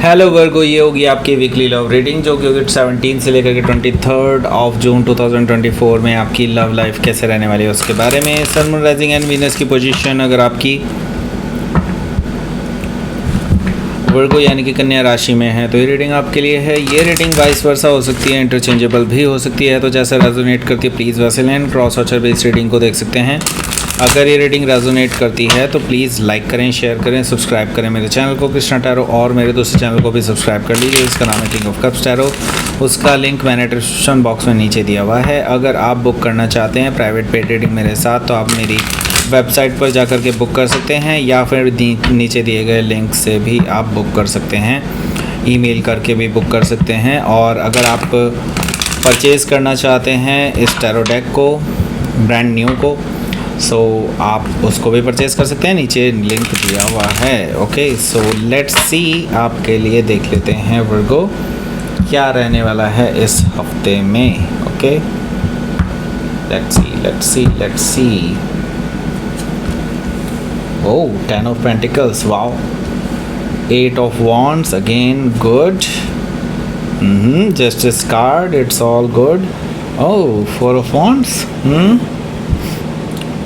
Hello वर्गो, ये होगी आपकी वीकली लव रीडिंग जो कि होगी 17 से लेकर के 23 जून 2024 में आपकी लव लाइफ कैसे रहने वाली है उसके बारे में। सन, मून, राइजिंग एंड वीनस की पोजीशन अगर आपकी वर्गो यानी कि कन्या राशि में है तो ये रीडिंग आपके लिए है। ये रीडिंग वाइस वर्सा हो सकती है, इंटरचेंजेबल भी हो सकती है, तो जैसे रेजोनेट करती है प्लीज़ वैसे लें। क्रॉस वॉचर पे इस रीडिंग को देख सकते हैं। अगर ये रीडिंग रेजोनेट करती है तो प्लीज़ लाइक करें, शेयर करें, सब्सक्राइब करें मेरे चैनल को कृष्णा टैरो, और मेरे दूसरे चैनल को भी सब्सक्राइब कर लीजिए, इसका नाम है किंग ऑफ कप्स टैरो। उसका लिंक मैंने डिस्क्रिप्शन बॉक्स में नीचे दिया हुआ है। अगर आप बुक करना चाहते हैं प्राइवेट पेड रीडिंग मेरे साथ तो आप मेरी वेबसाइट पर जाकर के बुक कर सकते हैं, या फिर नीचे दिए गए लिंक से भी आप बुक कर सकते हैं, ईमेल करके भी बुक कर सकते हैं। और अगर आप परचेज़ करना चाहते हैं इस टैरो डेक को ब्रांड न्यू को, सो आप उसको भी परचेज़ कर सकते हैं, नीचे लिंक दिया हुआ है। ओके, सो लेट्स सी, आपके लिए देख लेते हैं वर्गो क्या रहने वाला है इस हफ्ते में। Okay, let's see. Oh, 10 of Pentacles, wow. 8 of Wands, again good. Justice card, it's all good. Oh, 4 of Wands.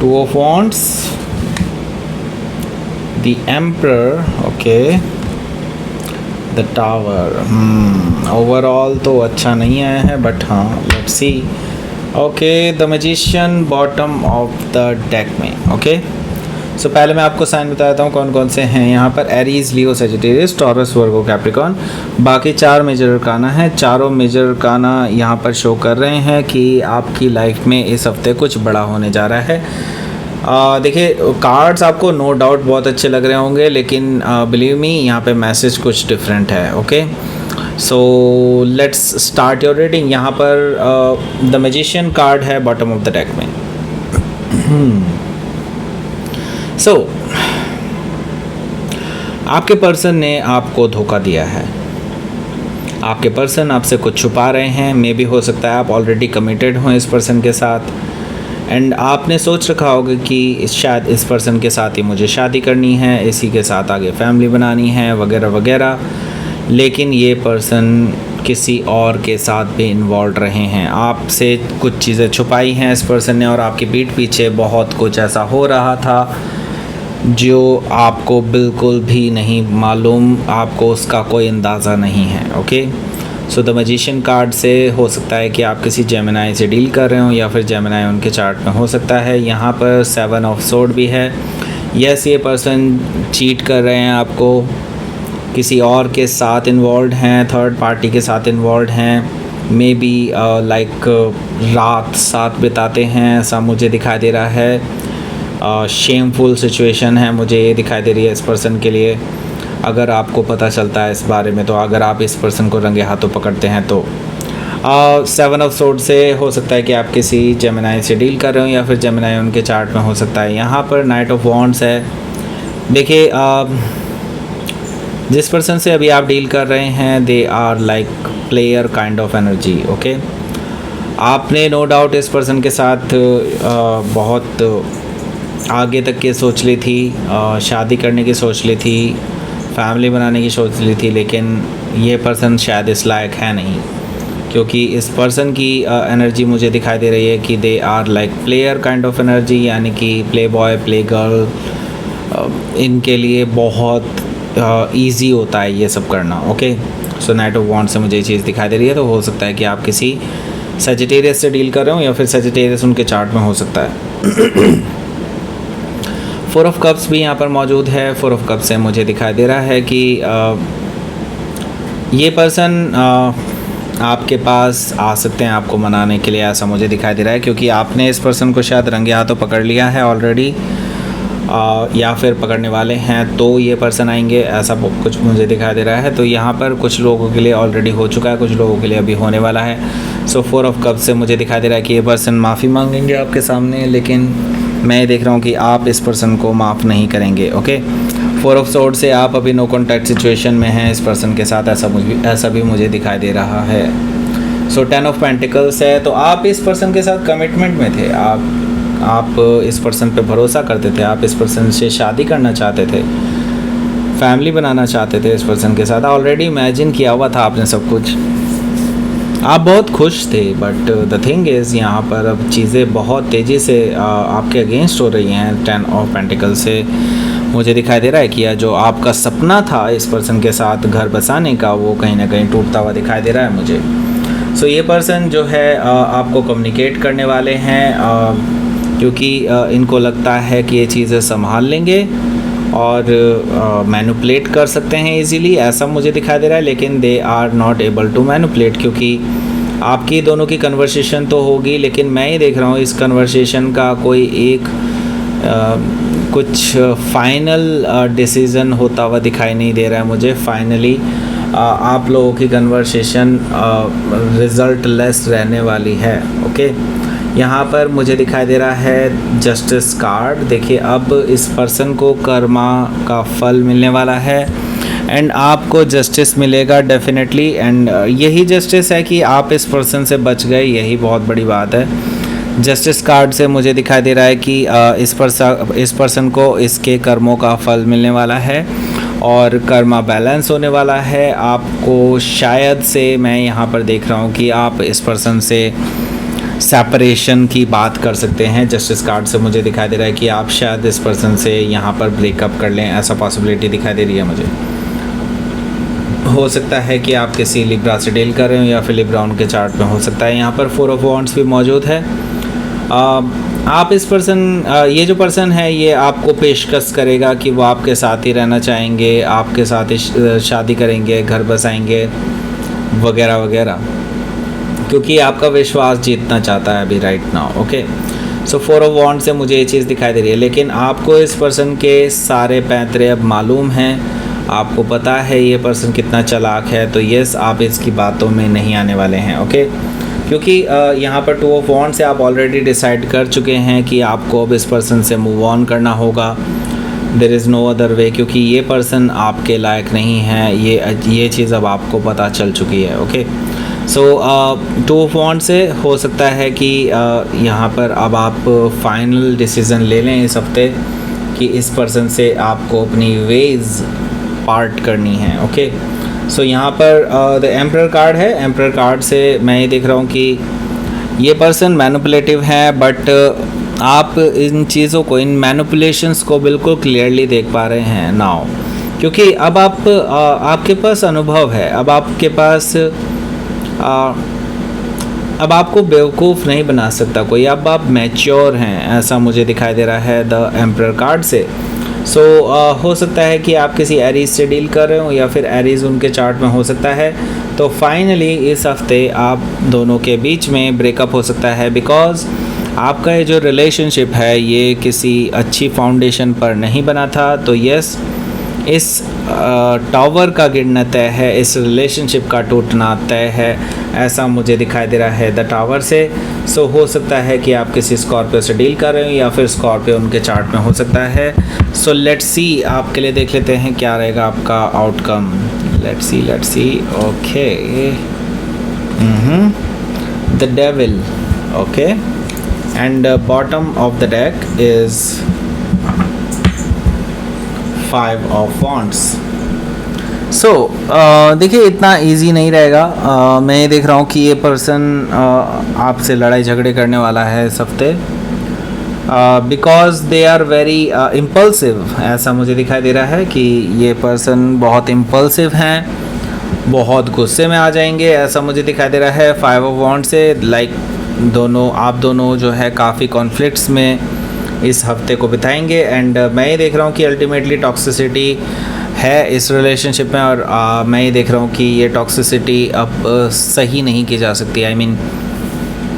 2 of Wands. The Emperor, okay. The Tower. Overall तो अच्छा नहीं आया है, but हाँ, let's see. Okay, the Magician bottom of the deck में, okay. सो पहले मैं आपको साइन बताता हूँ कौन कौन से हैं यहाँ पर। एरीज, लियो, सजिटेरियस, टॉरस, वर्गो, कैप्रिकॉर्न। बाकी 4 मेजर अरकाना है। चारों मेजर अरकाना यहाँ पर शो कर रहे हैं कि आपकी लाइफ में इस हफ्ते कुछ बड़ा होने जा रहा है। देखिए, कार्ड्स आपको नो डाउट बहुत अच्छे लग रहे होंगे, लेकिन बिलीव मी यहाँ पे मैसेज कुछ डिफरेंट है। Okay, so let's start your reading. यहाँ पर द मैजिशियन कार्ड है बॉटम ऑफ द डेक में। सो आपके पर्सन ने आपको धोखा दिया है। आपके पर्सन आपसे कुछ छुपा रहे हैं। मे भी हो सकता है आप ऑलरेडी कमिटेड हों इस पर्सन के साथ, एंड आपने सोच रखा होगा कि शायद इस पर्सन के साथ ही मुझे शादी करनी है, इसी के साथ आगे फैमिली बनानी है वगैरह वगैरह। लेकिन ये पर्सन किसी और के साथ भी इन्वॉल्व रहे हैं। आपसे कुछ चीज़ें छुपाई हैं इस पर्सन ने, और आपकी पीठ पीछे बहुत कुछ ऐसा हो रहा था जो आपको बिल्कुल भी नहीं मालूम, आपको उसका कोई अंदाज़ा नहीं है। Okay, so the magician card से हो सकता है कि आप किसी जेमिनाई से डील कर रहे हो, या फिर जेमिनाई उनके चार्ट में हो सकता है। यहाँ पर 7 ऑफ सोर्ड भी है। यस, ये पर्सन चीट कर रहे हैं आपको, किसी और के साथ इन्वॉल्व हैं, थर्ड पार्टी के साथ इन्वॉल्व हैं। मे बी लाइक रात साथ बिताते हैं, ऐसा मुझे दिखाई दे रहा है। शेमफुल सिचुएशन है मुझे ये दिखाई दे रही है इस पर्सन के लिए। अगर आपको पता चलता है इस बारे में, तो अगर आप इस पर्सन को रंगे हाथों पकड़ते हैं तो 7 ऑफ सोर्ड से हो सकता है कि आप किसी जेमिनाई से डील कर रहे हो, या फिर जेमिनाई उनके चार्ट में हो सकता है। यहाँ पर नाइट ऑफ वॉन्ड्स है। देखिए, जिस पर्सन से अभी आप डील कर रहे हैं, they are like player kind of energy. Okay, आपने नो डाउट इस पर्सन के साथ बहुत आगे तक की सोच ली थी, शादी करने की सोच ली थी, फैमिली बनाने की सोच ली थी, लेकिन ये पर्सन शायद इस लायक है नहीं, क्योंकि इस पर्सन की एनर्जी मुझे दिखाई दे रही है कि they are like player kind of energy, यानी कि प्ले बॉय, प्ले गर्ल, इनके लिए बहुत ईजी होता है ये सब करना। Okay, so night of wand से मुझे ये चीज़ दिखाई दे रही है। तो हो सकता है कि आप किसी सजिटेरियस से डील कर रहे हो, या फिर सजिटेरियस उनके चार्ट में हो सकता है। 4 ऑफ कप्स भी यहाँ पर मौजूद है। 4 ऑफ कप्स से मुझे दिखाई दे रहा है कि ये पर्सन आपके पास आ सकते हैं आपको मनाने के लिए, ऐसा मुझे दिखाई दे रहा है, क्योंकि आपने इस पर्सन को शायद रंगे हाथों पकड़ लिया है ऑलरेडी, या फिर पकड़ने वाले हैं, तो ये पर्सन आएंगे, ऐसा कुछ मुझे दिखाई दे रहा है। तो यहाँ पर कुछ लोगों के लिए ऑलरेडी हो चुका है, कुछ लोगों के लिए अभी होने वाला है। सो 4 ऑफ कप्स से मुझे दिखाई दे रहा है कि ये पर्सन माफ़ी मांगेंगे आपके सामने, लेकिन मैं ये देख रहा हूँ कि आप इस पर्सन को माफ़ नहीं करेंगे। ओके, 4 ऑफ सोर्ड से आप अभी नो कॉन्टैक्ट सिचुएशन में हैं इस पर्सन के साथ, ऐसा भी मुझे दिखाई दे रहा है। सो 10 ऑफ पेंटिकल्स है, तो आप इस पर्सन के साथ कमिटमेंट में थे, आप इस पर्सन पे भरोसा करते थे, आप इस पर्सन से शादी करना चाहते थे। फैमिली बनाना चाहते थे इस पर्सन के साथ, ऑलरेडी इमेजिन किया हुआ था आपने सब कुछ, आप बहुत खुश थे। बट द थिंग इज़ यहाँ पर अब चीज़ें बहुत तेज़ी से आपके अगेंस्ट हो रही हैं। 10 ऑफ पेंटिकल से मुझे दिखाई दे रहा है कि यह जो आपका सपना था इस पर्सन के साथ घर बसाने का, वो कहीं ना कहीं टूटता हुआ दिखाई दे रहा है मुझे। सो ये पर्सन जो है आपको कम्युनिकेट करने वाले हैं, क्योंकि इनको लगता है कि ये चीज़ें संभाल लेंगे और मैनिपुलेट कर सकते हैं इजीली, ऐसा मुझे दिखाई दे रहा है। लेकिन they are not able to manipulate, क्योंकि आपकी दोनों की कन्वर्सेशन तो होगी, लेकिन मैं ये देख रहा हूँ इस कन्वर्सेशन का कोई एक कुछ फाइनल डिसीज़न होता हुआ दिखाई नहीं दे रहा है मुझे। फाइनली आप लोगों की कन्वर्सेशन रिज़ल्ट लेस रहने वाली है। ओके, यहाँ पर मुझे दिखाई दे रहा है जस्टिस कार्ड। देखिए अब इस पर्सन को कर्मा का फल मिलने वाला है एंड आपको जस्टिस मिलेगा डेफिनेटली। एंड यही जस्टिस है कि आप इस पर्सन से बच गए, यही बहुत बड़ी बात है। जस्टिस कार्ड से मुझे दिखाई दे रहा है कि इस पर्सन को इसके कर्मों का फल मिलने वाला है और कर्मा बैलेंस होने वाला है। आपको शायद से मैं यहाँ पर देख रहा हूँ कि आप इस पर्सन से सेपरेशन की बात कर सकते हैं। जस्टिस कार्ड से मुझे दिखाई दे रहा है कि आप शायद इस पर्सन से यहाँ पर ब्रेकअप कर लें, ऐसा पॉसिबिलिटी दिखाई दे रही है मुझे। हो सकता है कि आप किसी लिब्रा से डील कर रहे हो या फिर लिब्रा उनके चार्ट में हो सकता है। यहाँ पर 4 ऑफ वॉन्ड्स भी मौजूद है। आप इस पर्सन ये जो पर्सन है ये आपको पेशकश करेगा कि वो आपके साथ ही रहना चाहेंगे, आपके साथ ही शादी करेंगे, घर बसाएंगे वगैरह वगैरह, क्योंकि आपका विश्वास जीतना चाहता है अभी right now. Okay, so 4 of wand से मुझे ये चीज़ दिखाई दे रही है। लेकिन आपको इस पर्सन के सारे पैंतरे अब मालूम हैं, आपको पता है ये पर्सन कितना चालाक है, तो यस आप इसकी बातों में नहीं आने वाले हैं। ओके, क्योंकि यहाँ पर 2 ऑफ वॉन्ड से आप ऑलरेडी डिसाइड कर चुके हैं कि आपको अब इस पर्सन से मूव ऑन करना होगा। There is no other way, क्योंकि ये पर्सन आपके लायक नहीं है, ये चीज़ अब आपको पता चल चुकी है। ओके, सो 2 ऑफ वॉन्ड से हो सकता है कि यहाँ पर अब आप फाइनल डिसीज़न ले लें इस हफ्ते कि इस पर्सन से आपको अपनी वेज पार्ट करनी है। ओके, सो यहाँ पर द एम्परर कार्ड है। एम्परर कार्ड से मैं ये देख रहा हूँ कि ये पर्सन मैनिपुलेटिव है, बट आप इन चीज़ों को, इन मैनिपुलेशंस को बिल्कुल क्लियरली देख पा रहे हैं नाउ, क्योंकि अब आपके पास अनुभव है, अब आपके पास अब आपको बेवकूफ़ नहीं बना सकता कोई, अब आप मैच्योर हैं, ऐसा मुझे दिखाई दे रहा है द एम्परर कार्ड से। सो हो सकता है कि आप किसी एरीज से डील कर रहे हो या फिर एरीज उनके चार्ट में हो सकता है। तो फाइनली इस हफ्ते आप दोनों के बीच में ब्रेकअप हो सकता है, बिकॉज़ आपका ये जो रिलेशनशिप है ये किसी अच्छी फाउंडेशन पर नहीं बना था। तो यस, इस टावर का गिरना तय है, इस रिलेशनशिप का टूटना तय है, ऐसा मुझे दिखाई दे रहा है द टावर से। सो हो सकता है कि आप किसी स्कॉर्पियो से डील कर रहे हो या फिर स्कॉर्पियो उनके चार्ट में हो सकता है। सो लेट्स सी, आपके लिए देख लेते हैं क्या रहेगा आपका outcome. Let's see. Okay, the devil. Okay, and bottom of the deck is 5 of wands. So देखिए इतना इजी नहीं रहेगा। मैं ये देख रहा हूँ कि ये पर्सन आपसे लड़ाई झगड़े करने वाला है इस हफ्ते, because they are very impulsive. ऐसा मुझे दिखाई दे रहा है कि ये पर्सन बहुत इम्पल्सिव हैं, बहुत गुस्से में आ जाएंगे, ऐसा मुझे दिखाई दे रहा है 5 ऑफ वॉन्ड से। लाइक आप दोनों जो है काफ़ी कॉन्फ्लिक्ट्स में इस हफ्ते को बिताएंगे। एंड मैं ये देख रहा हूँ कि अल्टीमेटली टॉक्सिसिटी है इस रिलेशनशिप में, और मैं ये देख रहा हूँ कि ये टॉक्सिसिटी अब सही नहीं की जा सकती। I mean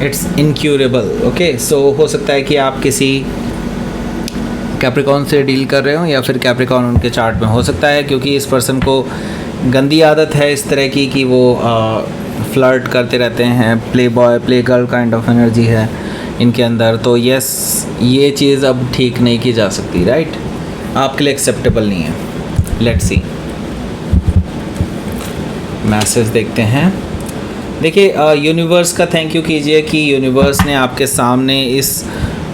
it's incurable. Okay, so हो सकता है कि आप किसी कैप्रिकॉन से डील कर रहे हो या फिर कैप्रिकॉन उनके चार्ट में हो सकता है, क्योंकि इस पर्सन को गंदी आदत है इस तरह की कि वो फ्लर्ट करते रहते हैं, play boy play girl kind of energy है इनके अंदर। तो यस, ये चीज़ अब ठीक नहीं की जा सकती, राइट, आपके लिए एक्सेप्टेबल नहीं है। लेट्स सी, मैसेज देखते हैं। देखिए यूनिवर्स का थैंक यू कीजिए कि यूनिवर्स ने आपके सामने इस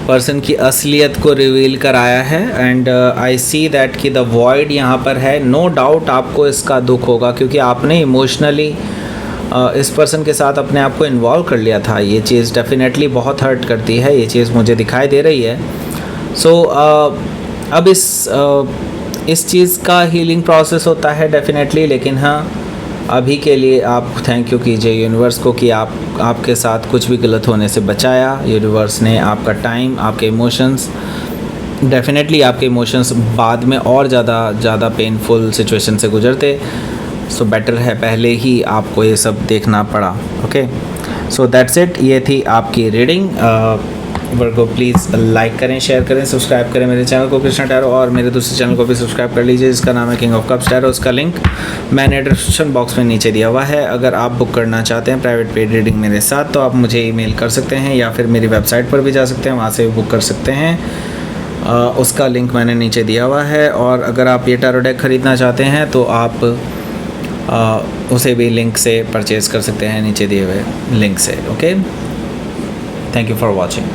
पर्सन की असलियत को रिवील कराया है। एंड आई सी दैट कि द वॉइड यहाँ पर है। नो डाउट आपको इसका दुख होगा क्योंकि आपने इमोशनली इस पर्सन के साथ अपने आप को इन्वॉल्व कर लिया था। ये चीज़ डेफिनेटली बहुत हर्ट करती है, ये चीज़ मुझे दिखाई दे रही है। सो अब इस चीज़ का हीलिंग प्रोसेस होता है डेफिनेटली, लेकिन हाँ अभी के लिए आप थैंक यू कीजिए यूनिवर्स को कि आपके साथ कुछ भी गलत होने से बचाया। यूनिवर्स ने आपका टाइम, आपके इमोशंस, डेफिनेटली आपके इमोशंस बाद में और ज़्यादा पेनफुल सिचुएशन से गुजरते। सो बेटर है पहले ही आपको ये सब देखना पड़ा। Okay, so that's it. ये थी आपकी रीडिंग। वर्गो प्लीज़ लाइक करें, शेयर करें, सब्सक्राइब करें मेरे चैनल को कृष्णा टैरो, और मेरे दूसरे चैनल को भी सब्सक्राइब कर लीजिए जिसका नाम है किंग ऑफ कप्स टैरो। उसका लिंक मैंने डिस्क्रिप्शन बॉक्स में नीचे दिया हुआ है। अगर आप बुक करना चाहते हैं प्राइवेट पेड रीडिंग मेरे साथ तो आप मुझे ईमेल कर सकते हैं या फिर मेरी वेबसाइट पर भी जा सकते हैं, वहाँ से भी बुक कर सकते हैं। उसका लिंक मैंने नीचे दिया हुआ है। और अगर आप ये टैरो डेक ख़रीदना चाहते हैं तो आप उसे भी लिंक से परचेज़ कर सकते हैं नीचे दिए हुए लिंक से। Okay, thank you for watching.